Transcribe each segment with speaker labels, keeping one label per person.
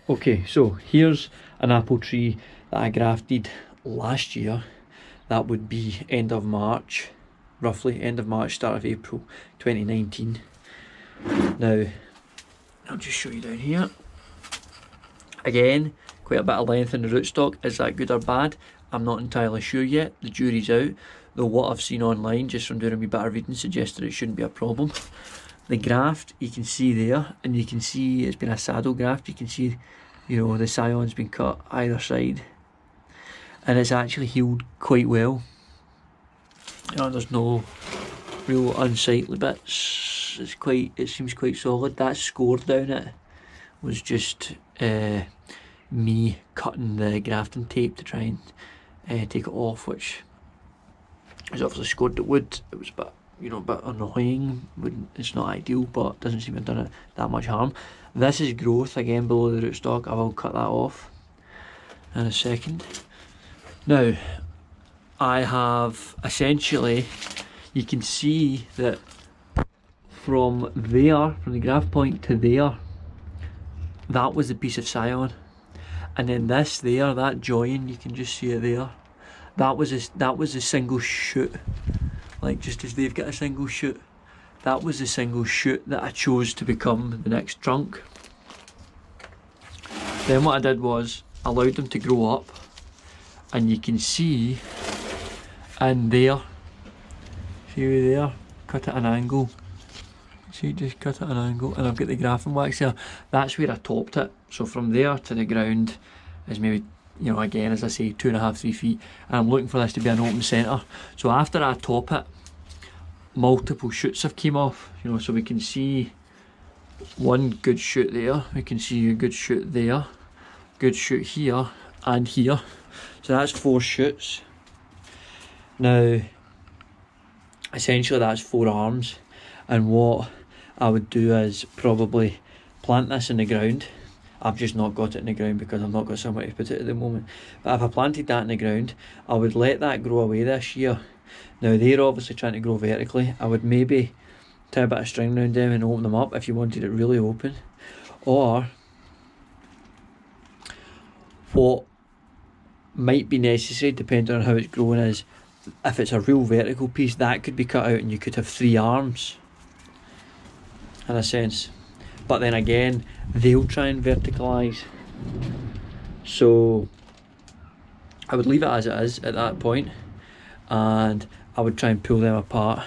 Speaker 1: Okay, so here's an apple tree that I grafted last year. That would be end of March, roughly end of March, start of April 2019. Now, I'll just show you down here. Again, quite a bit of length in the rootstock. Is that good or bad? I'm not entirely sure yet. The jury's out. Though what I've seen online, just from doing a wee bit of reading, suggested it shouldn't be a problem. The graft, you can see there, and you can see it's been a saddle graft. You can see, you know, the scion's been cut either side. And it's actually healed quite well. You know, there's no real unsightly bits. It seems quite solid. That score down it was just me cutting the grafting tape to try and take it off, which is obviously scored the wood. It was a bit, you know, a bit annoying. It's not ideal, but doesn't seem to have done it that much harm. This is growth again below the rootstock. I will cut that off in a second. Now, I have essentially, you can see that from there, from the graft point to there, that was the piece of scion. And then this there, that join, you can just see it there. That was a single shoot. Like, just as they've got a single shoot, that was the single shoot that I chose to become the next trunk. Then what I did was, I allowed them to grow up. And you can see, and there, see there, cut at an angle. See, just cut at an angle, and I've got the grafting wax there. That's where I topped it. So from there to the ground is maybe, you know, again, as I say, 2.5, 3 feet. And I'm looking for this to be an open centre. So after I top it, multiple shoots have came off. You know, so we can see one good shoot there. We can see a good shoot there, good shoot here and here. So that's 4 shoots. Now, essentially that's 4 arms, and what I would do is probably plant this in the ground. I've just not got it in the ground because I've not got somewhere to put it at the moment. But if I planted that in the ground, I would let that grow away this year. Now they're obviously trying to grow vertically. I would maybe tie a bit of string around them and open them up if you wanted it really open. Or what might be necessary, depending on how it's growing, is if it's a real vertical piece, that could be cut out and you could have 3 arms in a sense. But then again, they'll try and verticalise, so I would leave it as it is at that point, and I would try and pull them apart.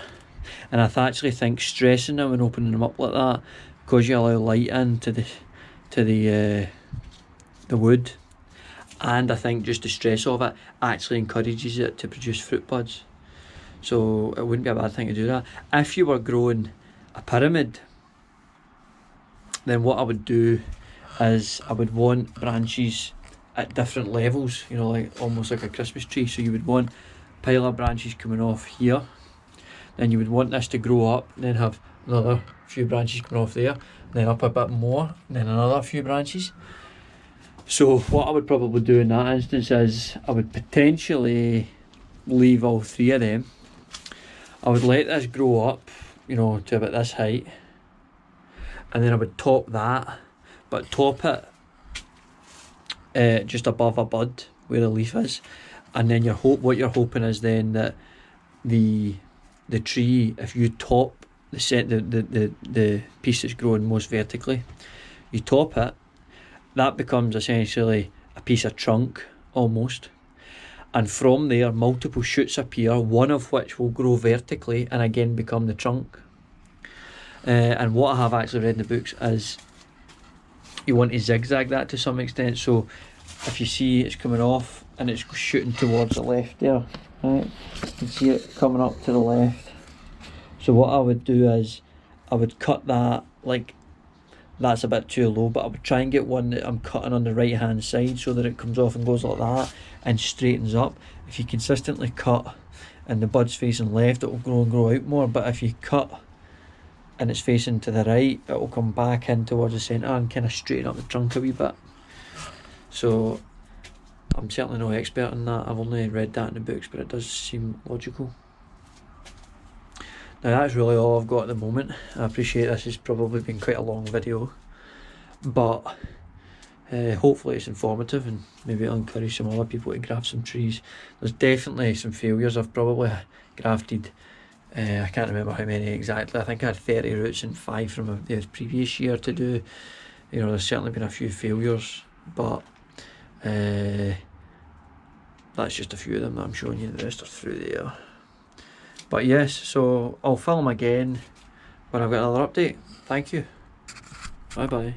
Speaker 1: And I actually think stressing them and opening them up like that, because you allow light into the wood, and I think just the stress of it actually encourages it to produce fruit buds. So it wouldn't be a bad thing to do that. If you were growing a pyramid, then what I would do is I would want branches at different levels, you know, like almost like a Christmas tree. So you would want a pile of branches coming off here, then you would want this to grow up, then have another few branches coming off there, then up a bit more, then another few branches. So what I would probably do in that instance is I would potentially leave all 3 of them. I would let this grow up, you know, to about this height, and then I would top that, but top it just above a bud where the leaf is. And then what you're hoping is then that the tree, if you top the piece that's growing most vertically, you top it, that becomes essentially a piece of trunk almost, and from there multiple shoots appear, one of which will grow vertically and again become the trunk. And what I have actually read in the books is you want to zigzag that to some extent. So if you see it's coming off and it's shooting towards the left there, right, you can see it coming up to the left. So what I would do is I would cut that, like, that's a bit too low, but I would try and get one that I'm cutting on the right hand side so that it comes off and goes like that and straightens up. If you consistently cut and the bud's facing left, it will grow and grow out more. But if you cut and it's facing to the right, it will come back in towards the centre and kind of straighten up the trunk a wee bit. So I'm certainly no expert in that. I've only read that in the books, but it does seem logical. Now that's really all I've got at the moment. I appreciate this has probably been quite a long video, but Hopefully it's informative and maybe it'll encourage some other people to graft some trees. There's definitely some failures. I've probably grafted, I can't remember how many exactly. I think I had 30 roots and 5 from the previous year to do. You know, there's certainly been a few failures, but that's just a few of them that I'm showing you. The rest are through there. But yes, so I'll film again when I've got another update. Thank you. Bye bye.